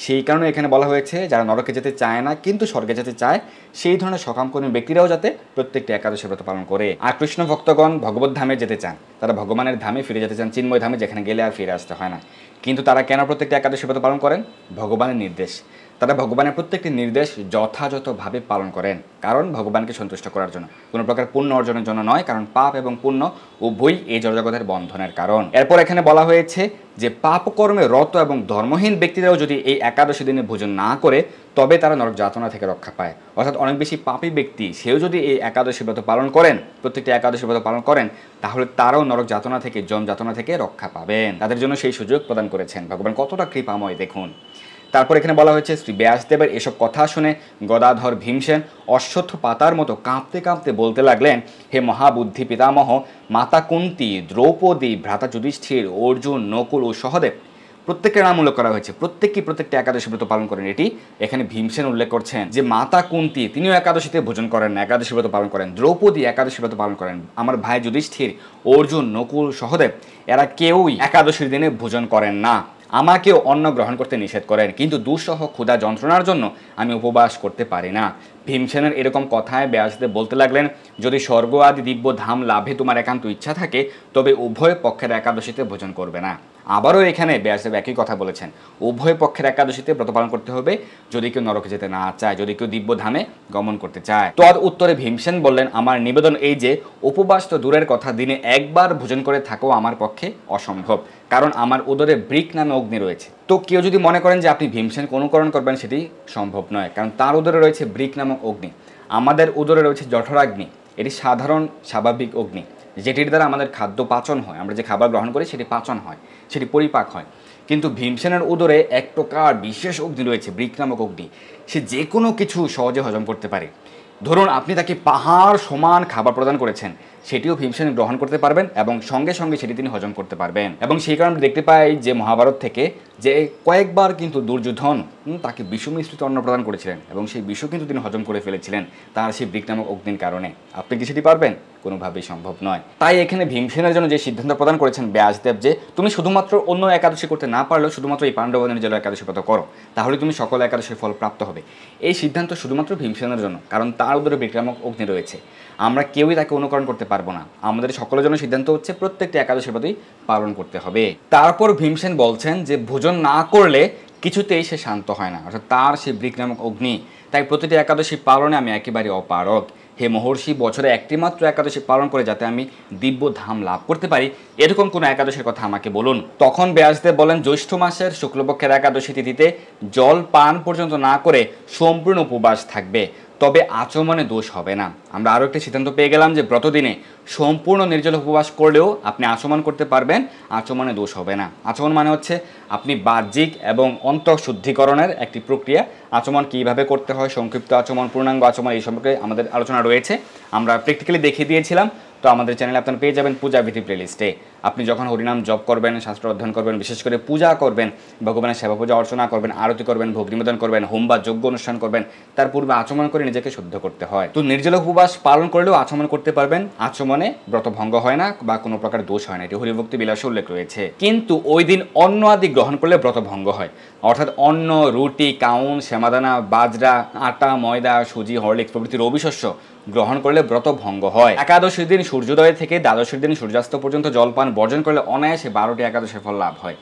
সেই কারণে এখানে বলা হয়েছে যারা নরকে যেতে চায় না কিন্তু স্বর্গে যেতে চায়, সেই ধরনের সকামকর্মী ব্যক্তিরাও যাতে প্রত্যেকটি একাদশী ব্রত পালন করে। আর কৃষ্ণ ভক্তগণ ভগবত ধামে যেতে চান, তারা ভগবানের ধামে ফিরে যেতে চান, চিন্ময় ধামে, যেখানে গেলে আর ফিরে আসতে হয় না। কিন্তু তারা কেন প্রত্যেকটি একাদশী ব্রত পালন করেন? ভগবানের নির্দেশ। তারা ভগবানের প্রত্যেকটি নির্দেশ যথাযথভাবে পালন করেন, কারণ ভগবানকে সন্তুষ্ট করার জন্য, কোনো প্রকার পুণ্য অর্জনের জন্য নয়, কারণ পাপ এবং পুণ্য উভয়ই এই জড়জগতের বন্ধনের কারণ। এরপর এখানে বলা হয়েছে যে পাপকর্মে রত এবং ধর্মহীন ব্যক্তিরাও যদি এই একাদশী দিনে ভোজন না করে তবে তারা নরক যাতনা থেকে রক্ষা পায়। অর্থাৎ অনেক বেশি পাপী ব্যক্তি সেও যদি এই একাদশী ব্রত পালন করেন, প্রত্যেকটি একাদশী ব্রত পালন করেন, তাহলে তারাও নরক যাতনা থেকে, যম যাতনা থেকে রক্ষা পাবেন। তাদের জন্য সেই সুযোগ প্রদান করেছেন ভগবান, কতটা কৃপাময় দেখুন। তারপর এখানে বলা হয়েছে শ্রী ব্যাসদেবের এসব কথা শুনে গদাধর ভীমসেন অশ্বত্থ পাতার মতো কাঁপতে কাঁপতে বলতে লাগলেন, হে মহাবুদ্ধি পিতামহ, মাতা কুন্তী, দ্রৌপদী, ভ্রাতা যুধিষ্ঠির, অর্জুন, নকুল ও সহদেব, প্রত্যেকের নাম উল্লেখ করা হয়েছে, প্রত্যেকটি একাদশী ব্রত পালন করেন। এটি এখানে ভীমসেন উল্লেখ করছেন যে মাতা কুন্তী তিনিও একাদশীতে ভোজন করেন না, একাদশী ব্রত পালন করেন। দ্রৌপদী একাদশী ব্রত পালন করেন। আমার ভাই যুধিষ্ঠির, অর্জুন, নকুল, সহদেব, এরা কেউই একাদশীর দিনে ভোজন করেন না। আমাকেও অন্ন গ্রহণ করতে নিষেধ করেন, কিন্তু দুঃসহ ক্ষুধা যন্ত্রণার জন্য আমি উপবাস করতে পারি না। ভীমসেনের এরকম কথায় ব্যাসদেব বলতে লাগলেন, যদি স্বর্গ আদি দিব্য ধাম লাভে তোমার একান্ত ইচ্ছা থাকে তবে উভয় পক্ষের একাদশীতে ভোজন করবে না। আবারও এখানে ব্যাসদেব একই কথা বলেছেন, উভয় পক্ষের একাদশীতে ব্রত পালন করতে হবে যদি কেউ নরকে যেতে না চায়, যদি কেউ দিব্য ধামে গমন করতে চায়। তদ উত্তরে ভীমসেন বললেন, আমার নিবেদন এই যে উপবাস তো দূরের কথা, দিনে একবার ভোজন করে থাকাও আমার পক্ষে অসম্ভব, কারণ আমার উদরে বৃক নামে অগ্নি রয়েছে। তো কেউ যদি মনে করেন যে আপনি ভীমসেনকে অনুকরণ করবেন, সেটি সম্ভব নয়, কারণ তার উদরে রয়েছে বৃক নামক অগ্নি, আমাদের উদরে রয়েছে জঠরাগ্নি। এটি সাধারণ স্বাভাবিক অগ্নি, যেটির দ্বারা আমাদের খাদ্য পাচন হয়, আমরা যে খাবার গ্রহণ করি সেটি পাচন হয়, সেটি পরিপাক হয়। কিন্তু ভীমসেনের উদরে এক প্রকার বিশেষ অগ্নি রয়েছে, বৃক নামক অগ্নি, সে যে কোনো কিছু সহজে হজম করতে পারে। ধরুন আপনি তাকে পাহাড় সমান খাবার প্রদান করেছেন, সেটিও ভীমসেন গ্রহণ করতে পারবেন এবং সঙ্গে সঙ্গে সেটি তিনি হজম করতে পারবেন। এবং সেই কারণে দেখতে পাই যে মহাভারত থেকে যে কয়েকবার কিন্তু দুর্যোধন তাকে বিষ মিশ্রিত অন্ন প্রদান করেছিলেন এবং সেই বিষ কিন্তু তিনি হজম করে ফেলেছিলেন তার সেই বৃক নামক অগ্নির কারণে। আপনি কি সেটি পারবেন? কোনোভাবেই সম্ভব নয়। তাই এখানে ভীমসেনের জন্য যে সিদ্ধান্ত প্রদান করেছেন ব্যাসদেব, যে তুমি শুধুমাত্র অন্য একাদশী করতে না পারলেও শুধুমাত্র এই পাণ্ডব নির্জলা একাদশী ব্রত করো, তাহলে তুমি সকল একাদশীর ফল প্রাপ্ত হবে। এই সিদ্ধান্ত শুধুমাত্র ভীমসেনের জন্য, কারণ তার উদরে বৃক নামক অগ্নি রয়েছে। আমরা কেউই তাকে অনুকরণ করতে পারবো না। আমাদের সকলের জন্য সিদ্ধান্ত হচ্ছে প্রত্যেকটি একাদশী ব্রতই পালন করতে হবে। তারপর ভীমসেন বলছেন যে ভোজন না করলে কিছুতেই সে শান্ত হয় না, অর্থাৎ তার সেই বৃক নামক অগ্নি। তাই প্রতিটি একাদশী পালনে আমি একেবারে অপারগ। হে মহর্ষি, বছরে একটি মাত্র একাদশী পালন করে যাতে আমি দিব্য ধাম লাভ করতে পারি, এরকম কোনো একাদশীর কথা আমাকে বলুন। তখন ব্যাসদেব বলেন, জ্যৈষ্ঠ মাসের শুক্লপক্ষের একাদশী তিথিতে জল পান পর্যন্ত না করে সম্পূর্ণ উপবাস থাকবে, তবে আচমনে দোষ হবে না। আমরা আরও একটি সিদ্ধান্ত পেয়ে গেলাম যে ব্রতদিনে সম্পূর্ণ নির্জল উপবাস করলেও আপনি আচমন করতে পারবেন, আচমনে দোষ হবে না। আচমন মানে হচ্ছে আপনি বাহ্যিক এবং অন্তঃশুদ্ধিকরণের একটি প্রক্রিয়া। আচমন কীভাবে করতে হয়, সংক্ষিপ্ত আচমন, পূর্ণাঙ্গ আচমন, এই সম্পর্কে আমাদের আলোচনা রয়েছে, আমরা প্র্যাকটিক্যালি দেখিয়ে দিয়েছিলাম। তো আমাদের চ্যানেলে আপনারা পেয়ে যাবেন পূজাবিধি প্লেলিস্টে। আপনি যখন হরিনাম জপ করবেন, শাস্ত্র অধ্যয়ন করবেন, বিশেষ করে পূজা করবেন, ভগবানের সেবা পূজা অর্চনা করবেন, আরতি করবেন, ভোগ নিবেদন করবেন, হোম বা যজ্ঞ অনুষ্ঠান করবেন, তার পূর্বে আচমন করে নিজেকে শুদ্ধ করতে হয়। তো নির্জল উপবাস পালন করলেও আচমন করতে পারবেন, আচমনে ব্রত ভঙ্গ হয় না বা কোনো প্রকার দোষ হয় না, এটি হরিভক্তি বিলাসে উল্লেখ রয়েছে। কিন্তু ওই দিন অন্ন আদি গ্রহণ করলে ব্রত ভঙ্গ হয়, অর্থাৎ অন্ন, রুটি, কাউন, শ্যামাদানা, বাজরা, আটা, ময়দা, সুজি, হরলিক্স প্রভৃতি রবি শস্য গ্রহণ করলে ব্রত ভঙ্গ হয়। একাদশীর দিন সূর্যোদয় থেকে দ্বাদশীর দিন সূর্যাস্ত পর্যন্ত জলপান বর্জন করলে অনায়াসে 12টি একাদশীর ফল লাভ হয়।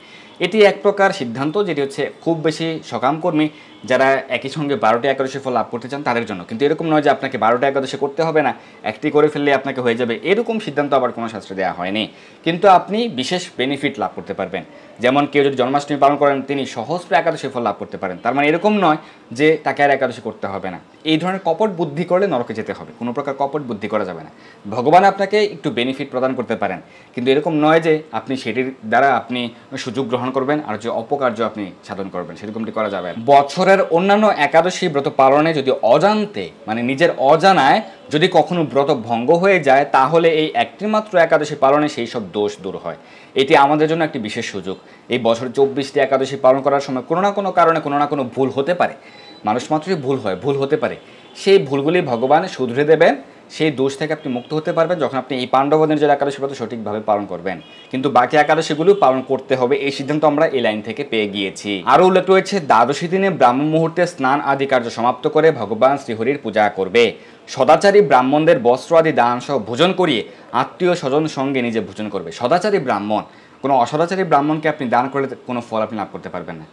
এটি এক প্রকার সিদ্ধান্ত যেটি হচ্ছে খুব বেশি সকামকর্মী যারা একই সঙ্গে 12টি একাদশী ফল লাভ করতে চান তাদের জন্য। কিন্তু এরকম নয় যে আপনাকে 12টা একাদশী করতে হবে না, একটি করে ফেললে আপনাকে হয়ে যাবে, এরকম সিদ্ধান্ত আবার কোনো শাস্ত্রে দেওয়া হয়নি। কিন্তু আপনি বিশেষ বেনিফিট লাভ করতে পারবেন। যেমন কেউ যদি জন্মাষ্টমী পালন করেন তিনি সহস্র একাদশী ফল লাভ করতে পারেন। তার মানে এরকম নয় যে তাকে আর একাদশী করতে হবে না। এই ধরনের কপট বুদ্ধি করলে নরকে যেতে হবে, কোনো প্রকার কপট বুদ্ধি করা যাবে না। ভগবান আপনাকে একটু বেনিফিট প্রদান করতে পারেন, কিন্তু এরকম নয় যে আপনি সেটির দ্বারা আপনি সুযোগ গ্রহণ করবেন আর যে অপকার্য আপনি সাধন করবেন, সেরকমটি করা যাবে না। বছরের অন্যান্য একাদশী ব্রত পালনে যদি অজান্তে মানে নিজের অজানায় যদি কখনো ব্রত ভঙ্গ হয়ে যায়, তাহলে এই একটি মাত্র একাদশী পালনে সেই সব দোষ দূর হয়। এটি আমাদের জন্য একটি বিশেষ সুযোগ। এই বছর 24টি একাদশী পালন করার সময় কোনো না কোনো কারণে কোনো না কোনো ভুল হতে পারে, মানুষ মাত্রই ভুল হতে পারে। সেই ভুলগুলি ভগবান শুধরে দেবেন, সেই দোষ থেকে আপনি মুক্ত হতে পারবেন যখন আপনি এই পাণ্ডব নির্জলা একাদশী ব্রত সঠিকভাবে পালন করবেন। কিন্তু বাকি একাদশীগুলো পালন করতে হবে, এই সিদ্ধান্ত আমরা এই লাইন থেকে পেয়ে গিয়েছি। আরও উল্লেখ রয়েছে, দ্বাদশী দিনে ব্রাহ্ম মুহূর্তে স্নান আদি কার্য সমাপ্ত করে ভগবান শ্রীহরির পূজা করবে। সদাচারী ব্রাহ্মণদের বস্ত্র আদি দান সহ ভোজন করিয়ে আত্মীয় স্বজন সঙ্গে নিজে ভোজন করবে। সদাচারী ব্রাহ্মণ, কোনো অসদাচারী ব্রাহ্মণকে আপনি দান করলে কোনো ফল আপনি লাভ করতে পারবেন না।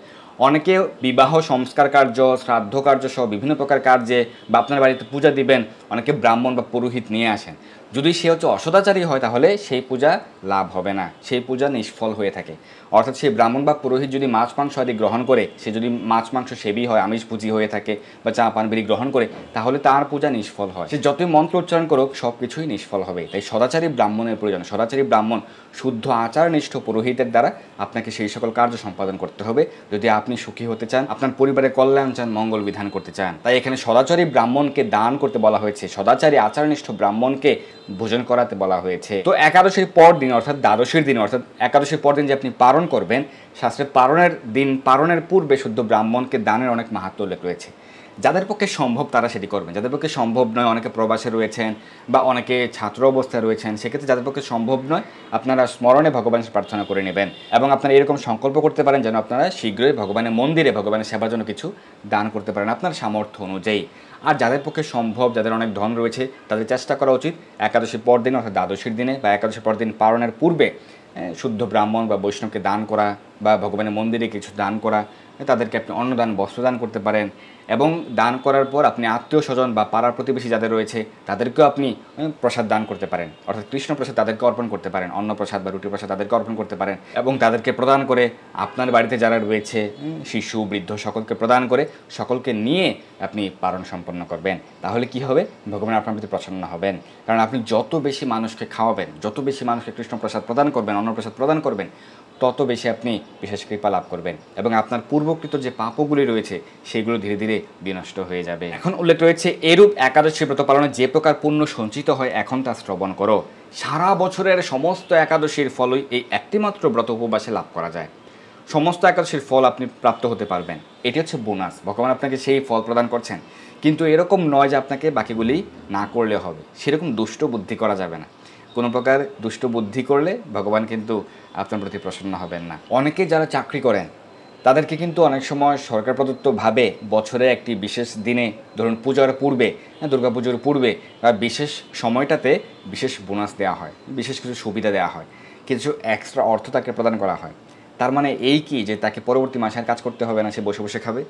অনেকে বিবাহ সংস্কার কার্য, শ্রাদ্ধ কার্য সহ বিভিন্ন প্রকার কার্যে বা আপনার বাড়িতে পূজা দিবেন, অনেকে ব্রাহ্মণ বা পুরোহিত নিয়ে আসেন। যদি সে হচ্ছে অসদাচারী হয় তাহলে সেই পূজা লাভ হবে না, সেই পূজা নিষ্ফল হয়ে থাকে। অর্থাৎ সেই ব্রাহ্মণ বা পুরোহিত যদি মাছ মাংস আদি গ্রহণ করে, সে যদি মাছ মাংস সেবী হয়, আমিষ পুঁজি হয়ে থাকে বা চা পান বিড়ি গ্রহণ করে, তাহলে তার পূজা নিষ্ফল হয়। সে যতই মন্ত্র উচ্চারণ করুক সব কিছুই নিষ্ফল হবে। তাই সদাচারী ব্রাহ্মণের প্রয়োজন। সদাচারী ব্রাহ্মণ শুদ্ধ আচারনিষ্ঠ পুরোহিতের দ্বারা আপনাকে সেই সকল কার্য সম্পাদন করতে হবে যদি আপনি সুখী হতে চান, আপনার পরিবারের কল্যাণ চান, মঙ্গল বিধান করতে চান। তাই এখানে সদাচারী ব্রাহ্মণকে দান করতে বলা হয়েছে, সদাচারী আচারনিষ্ঠ ব্রাহ্মণকে ভোজন করাতে বলা হয়েছে। তো একাদশীর পর দিন অর্থাৎ দ্বাদশীর দিন অর্থাৎ একাদশীর পর দিন যে আপনি পালন করবেন, শাস্ত্রে পালনের পূর্বে শুদ্ধ ব্রাহ্মণকে দানের অনেক মাহাত্ম্য উল্লেখ রয়েছে। যাদের পক্ষে সম্ভব তারা সেটি করবেন, যাদের পক্ষে সম্ভব নয়, অনেকে প্রবাসে রয়েছেন বা অনেকে ছাত্র অবস্থায় রয়েছেন, সেক্ষেত্রে যাদের পক্ষে সম্ভব নয় আপনারা স্মরণে ভগবানের প্রার্থনা করে নেবেন এবং আপনারা এরকম সংকল্প করতে পারেন যেন আপনারা শীঘ্রই ভগবানের মন্দিরে ভগবানের সেবার জন্য কিছু দান করতে পারেন আপনার সামর্থ্য অনুযায়ী। আর যাদের পক্ষে সম্ভব, যাদের অনেক ধন রয়েছে, তাদের চেষ্টা করা উচিত একাদশীর পর দিন অর্থাৎ দ্বাদশীর দিনে বা একাদশীর পর দিন পালনের পূর্বে শুদ্ধ ব্রাহ্মণ বা বৈষ্ণবকে দান করা বা ভগবানের মন্দিরে কিছু দান করা, তাদেরকে আপনি অন্নদান বস্ত্রদান করতে পারেন এবং দান করার পর আপনি আত্মীয় স্বজন বা পাড়ার প্রতিবেশী যাদের রয়েছে তাদেরকেও আপনি প্রসাদ দান করতে পারেন, অর্থাৎ কৃষ্ণ প্রসাদ তাদেরকে অর্পণ করতে পারেন, অন্ন প্রসাদ বা রুটি প্রসাদ তাদেরকে অর্পণ করতে পারেন এবং তাদেরকে প্রদান করে আপনার বাড়িতে যারা রয়েছে শিশু বৃদ্ধ সকলকে প্রদান করে সকলকে নিয়ে আপনি পালন সম্পন্ন করবেন। তাহলে কি হবে, ভগবান আপনার প্রতি প্রসন্ন হবেন। কারণ আপনি যত বেশি মানুষকে খাওয়াবেন, যত বেশি মানুষকে কৃষ্ণ প্রসাদ প্রদান করবেন, অন্ন প্রসাদ প্রদান করবেন, তত বেশি আপনি বিশেষ কৃপা লাভ করবেন এবং আপনার পূর্বকৃত যে পাপগুলি রয়েছে সেগুলো ধীরে ধীরে বিনষ্ট হয়ে যাবে। এখন উল্লেখ রয়েছে, এরূপ একাদশী ব্রত পালনে যে প্রকার পুণ্য সঞ্চিত হয় এখন তা শ্রবণ করো। সারা বছরের সমস্ত একাদশীর ফলই এই একটিমাত্র ব্রত উপবাসে লাভ করা যায়। সমস্ত একাদশীর ফল আপনি প্রাপ্ত হতে পারবেন, এটি হচ্ছে বোনাস। ভগবান আপনাকে সেই ফল প্রদান করছেন, কিন্তু এরকম নয় যে আপনাকে বাকিগুলি না করলে হবে, সেরকম দুষ্ট বুদ্ধি করা যাবে না। কোনো প্রকার দুষ্ট বুদ্ধি করলে ভগবান কিন্তু আপনার প্রতি প্রসন্ন হবেন না। অনেকে যারা চাকরি করেন তাদেরকে কিন্তু অনেক সময় সরকার প্রদত্তভাবে বছরে একটি বিশেষ দিনে, ধরুন পূজার পূর্বে, দুর্গা পুজোর পূর্বে বা বিশেষ সময়টাতে বিশেষ বোনাস দেওয়া হয়, বিশেষ কিছু সুবিধা দেওয়া হয়, কিছু এক্সট্রা অর্থ তাকে প্রদান করা হয়। তার মানে এই কি যে তাকে পরবর্তী মাসে আর কাজ করতে হবে না, সে বসে বসে খাবে?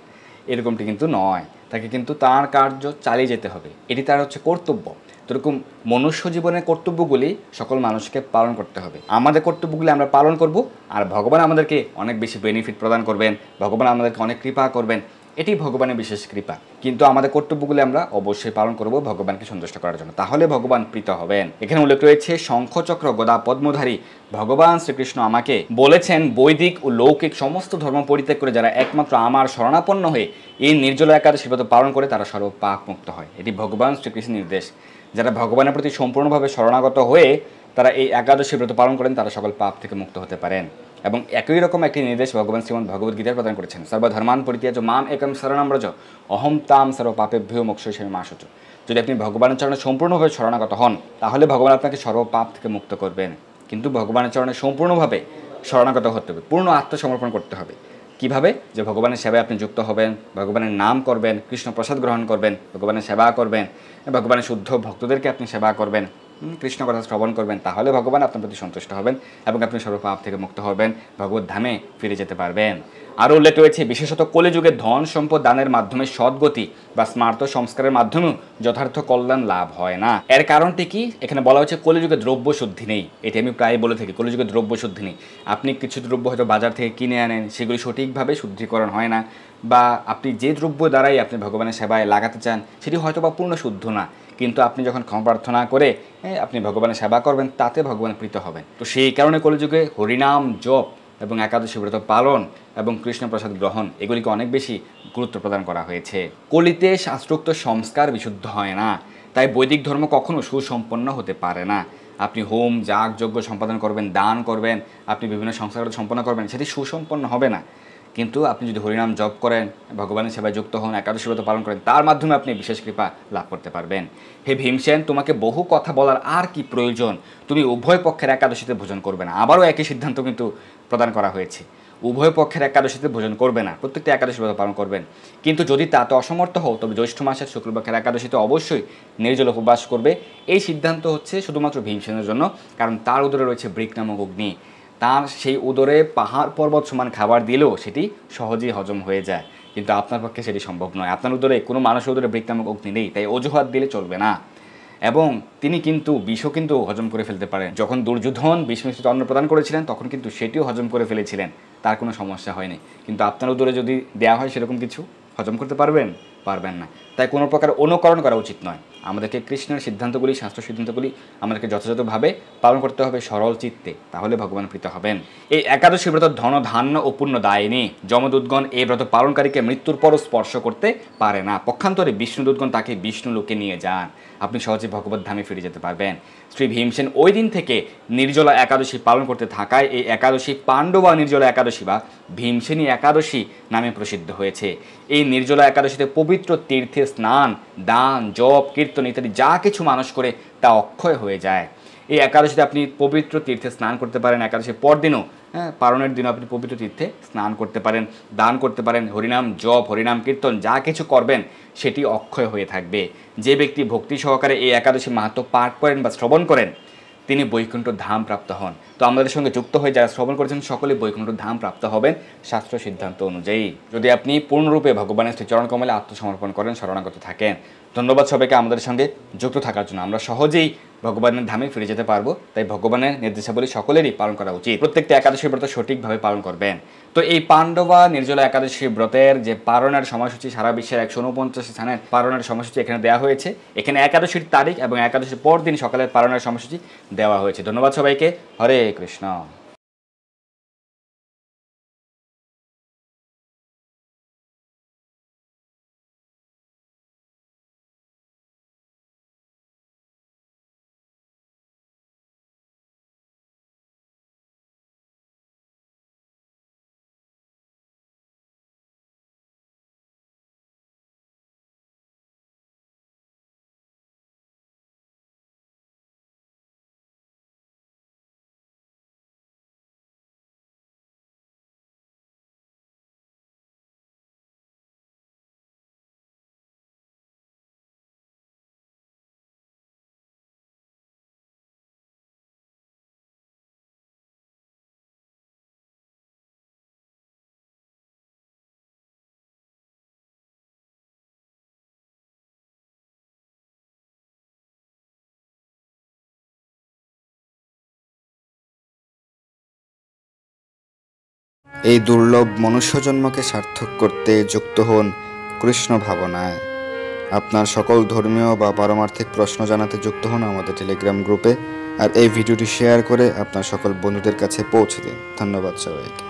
এরকমটি কিন্তু নয়, তাকে কিন্তু তার কার্য চালিয়ে যেতে হবে, এটি তার হচ্ছে কর্তব্য। এরকম মনুষ্য জীবনের কর্তব্যগুলি সকল মানুষকে পালন করতে হবে। আমাদের কর্তব্যগুলি আমরা পালন করব আর ভগবান আমাদেরকে অনেক বেশি বেনিফিট প্রদান করবেন, ভগবান আমাদেরকে অনেক কৃপা করবেন, এটি ভগবানের বিশেষ কৃপা। কিন্তু আমাদের কর্তব্যগুলি আমরা অবশ্যই পালন করব ভগবানকে সন্তুষ্ট করার জন্য, তাহলে ভগবান প্রীত হবেন। এখানে উল্লেখ রয়েছে, শঙ্খচক্র গদা পদ্মধারী ভগবান শ্রীকৃষ্ণ আমাকে বলেছেন, বৈদিক ও লৌকিক সমস্ত ধর্ম পরিত্যাগ করে যারা একমাত্র আমার শরণাপন্ন হয়ে এই নির্জলা একাদশী ব্রত পালন করে তারা সর্ব পাপ মুক্ত হয়। এটি ভগবান শ্রীকৃষ্ণের নির্দেশ। যারা ভগবানের প্রতি সম্পূর্ণভাবে শরণাগত হয়ে তারা এই একাদশী ব্রত পালন করেন তারা সকল পাপ থেকে মুক্ত হতে পারেন। এবং একই রকম একটি নির্দেশ ভগবান শ্রীমদ্ ভগবদ গীতায় প্রদান করেছেন, সর্বধর্মান পরিত্যাজ্য মাম একম শরণম ব্রজ অহম তাম সর্ব পাপেভ্যো মোক্ষয়িষ্যামি মা শুচি। যদি আপনি ভগবানের চরণে সম্পূর্ণভাবে শরণাগত হন তাহলে ভগবান আপনাকে সর্ব পাপ থেকে মুক্ত করবেন। কিন্তু ভগবানের চরণে সম্পূর্ণভাবে শরণাগত হতে হবে, পূর্ণ আত্মসমর্পণ করতে হবে। কিভাবে? যে ভগবানের সেবায় আপনি যুক্ত হবেন, ভগবানের নাম করবেন, কৃষ্ণ প্রসাদ গ্রহণ করবেন, ভগবানের সেবা করবেন, ভগবানের শুদ্ধ ভক্তদেরকে আপনি সেবা করবেন, কৃষ্ণ কথা শ্রবণ করবেন, তাহলে ভগবান আপনার প্রতি সন্তুষ্ট হবেন এবং আপনি সর্বপাপ থেকে মুক্ত হবেন, ভগবত ধামে ফিরে যেতে পারবেন। আরও উল্লেখ রয়েছে, বিশেষত কলিযুগে ধন সম্পদ দানের মাধ্যমে সদ্গতি বা স্মার্ত সংস্কারের মাধ্যমেও যথার্থ কল্যাণ লাভ হয় না। এর কারণটি কি? এখানে বলা হচ্ছে কলিযুগে দ্রব্য শুদ্ধি নেই। এটি আমি প্রায় বলে থাকি, কলিযুগে দ্রব্য শুদ্ধি নেই। আপনি কিছু দ্রব্য হয়তো বাজার থেকে কিনে আনেন, সেগুলি সঠিকভাবে শুদ্ধিকরণ হয় না, বা আপনি যে দ্রব্য দ্বারাই আপনি ভগবানের সেবায় লাগাতে চান সেটি হয়তো বা পূর্ণ শুদ্ধ না, কিন্তু আপনি যখন ক্ষমা প্রার্থনা করে আপনি ভগবানের সেবা করবেন, তাতে ভগবান প্রীত হবেন। তো সেই কারণে কলিযুগে হরিনাম জপ এবং একাদশী ব্রত পালন এবং কৃষ্ণ প্রসাদ গ্রহণ এগুলিকে অনেক বেশি গুরুত্ব প্রদান করা হয়েছে। কলিতে শাস্ত্রোক্ত সংস্কার বিশুদ্ধ হয় না, তাই বৈদিক ধর্ম কখনো সুসম্পন্ন হতে পারে না। আপনি হোম যাগ যজ্ঞ সম্পাদন করবেন, দান করবেন, আপনি বিভিন্ন সংস্কার সম্পন্ন করবেন, সেটি সুসম্পন্ন হবে না। কিন্তু আপনি যদি হরিনাম জপ করেন, ভগবানের সেবায় যুক্ত হন, একাদশী ব্রত পালন করেন, তার মাধ্যমে আপনি বিশেষ কৃপা লাভ করতে পারবেন। হে ভীমসেন, তোমাকে বহু কথা বলার আর কি প্রয়োজন? তুমি উভয় পক্ষের একাদশীতে ভোজন করবে না। আবারও একই সিদ্ধান্ত কিন্তু প্রদান করা হয়েছে, উভয় পক্ষের একাদশীতে ভোজন করবে না, প্রত্যেকটি একাদশী ব্রত পালন করবেন। কিন্তু যদি তাতে অসমর্থ হও, তবে জ্যৈষ্ঠ মাসের শুক্লপক্ষের একাদশীতে অবশ্যই নির্জল উপবাস করবে। এই সিদ্ধান্ত হচ্ছে শুধুমাত্র ভীমসেনের জন্য, কারণ তার উদরে রয়েছে বৃক নামক অগ্নি। তার সেই উদরে পাহাড় পর্বত সমান খাবার দিলেও সেটি সহজেই হজম হয়ে যায়, কিন্তু আপনার পক্ষে সেটি সম্ভব নয়। আপনার উদরে কোনো মানুষের উদরে বৃক নামক অগ্নি নেই, তাই অজুহাত দিলে চলবে না। এবং তিনি কিন্তু বিষও কিন্তু হজম করে ফেলতে পারেন। যখন দুর্যোধন বিষ মিশ্রিত অন্ন প্রদান করেছিলেন, তখন কিন্তু সেটিও হজম করে ফেলেছিলেন, তার কোনো সমস্যা হয়নি। কিন্তু আপনার উদরে যদি দেওয়া হয় সেরকম কিছু, হজম করতে পারবেন? পারবেন না। তাই কোনো প্রকার অনুকরণ করা উচিত নয়। আমাদেরকে কৃষ্ণের সিদ্ধান্তগুলি, শাস্ত্র সিদ্ধান্তগুলি আমাদেরকে যথাযথভাবে পালন করতে হবে সরল চিত্তে, তাহলে ভগবান প্রীত হবেন। এই একাদশী ব্রত ধন ধান্য ও পুণ্য দায়িনী। যমদূতগণ এই ব্রত পালনকারীকে মৃত্যুর পরও স্পর্শ করতে পারে না। পক্ষান্তরে বিষ্ণুদূতগণ তাকে বিষ্ণু লোকে নিয়ে যান, আপনি সহজে ভগবত ধামে ফিরে যেতে পারবেন। শ্রী ভীমসেন ওই দিন থেকে নির্জলা একাদশী পালন করতে থাকায় এই একাদশী পাণ্ডবা নির্জলা একাদশী বা ভীমসেনী একাদশী নামে প্রসিদ্ধ হয়েছে। এই নির্জলা একাদশীতে পবিত্র তীর্থে স্নান, দান, জপ, কীর্তন ইত্যাদি যা কিছু মানুষ করে তা অক্ষয় হয়ে যায়। এই একাদশীতে আপনি পবিত্র তীর্থে স্নান করতে পারেন, একাদশীর পরদিনও পালনের দিনও আপনি পবিত্র তীর্থে স্নান করতে পারেন, দান করতে পারেন, হরিনাম জপ, হরিনাম কীর্তন যা কিছু করবেন সেটি অক্ষয় হয়ে থাকবে। যে ব্যক্তি ভক্তি সহকারে এই একাদশী মাহাত্ম্য পাঠ করেন বা শ্রবণ করেন, তিনি বৈকুণ্ঠ ধাম প্রাপ্ত হন। তো আমাদের সঙ্গে যুক্ত হয়ে যারা শ্রবণ করেছেন সকলে বৈকুণ্ঠ ধাম প্রাপ্ত হবেন শাস্ত্র সিদ্ধান্ত অনুযায়ী, যদি আপনি পূর্ণরূপে ভগবানের শ্রীচরণ কমলে আত্মসমর্পণ করেন, শরণাগত থাকেন। ধন্যবাদ সবাইকে আমাদের সঙ্গে যুক্ত থাকার জন্য। আমরা সহজেই ভগবানের ধামে ফিরে যেতে পারবো, তাই ভগবানের নির্দেশাবলী সকলেরই পালন করা উচিত। প্রত্যেকটি একাদশী ব্রত সঠিকভাবে পালন করবেন। তো এই পাণ্ডবা নির্জলা একাদশী ব্রতের যে পালনের সময়সূচি, সারা বিশ্বের 149 স্থানের পালনের সময়সূচি এখানে দেওয়া হয়েছে। এখানে একাদশীর তারিখ এবং একাদশীর পর দিন সকালের পালনের সময়সূচি দেওয়া হয়েছে। ধন্যবাদ সবাইকে। হরে কৃষ্ণ। এই দুর্লভ মনুষ্যজন্মকে সার্থক করতে যুক্ত হন কৃষ্ণ ভাবনায়। আপনার সকল ধর্মীয় বা পারমার্থিক প্রশ্ন জানাতে যুক্ত হন আমাদের টেলিগ্রাম গ্রুপে, আর এই ভিডিওটি শেয়ার করে আপনার সকল বন্ধুদের কাছে পৌঁছে দিন। ধন্যবাদ সবাইকে।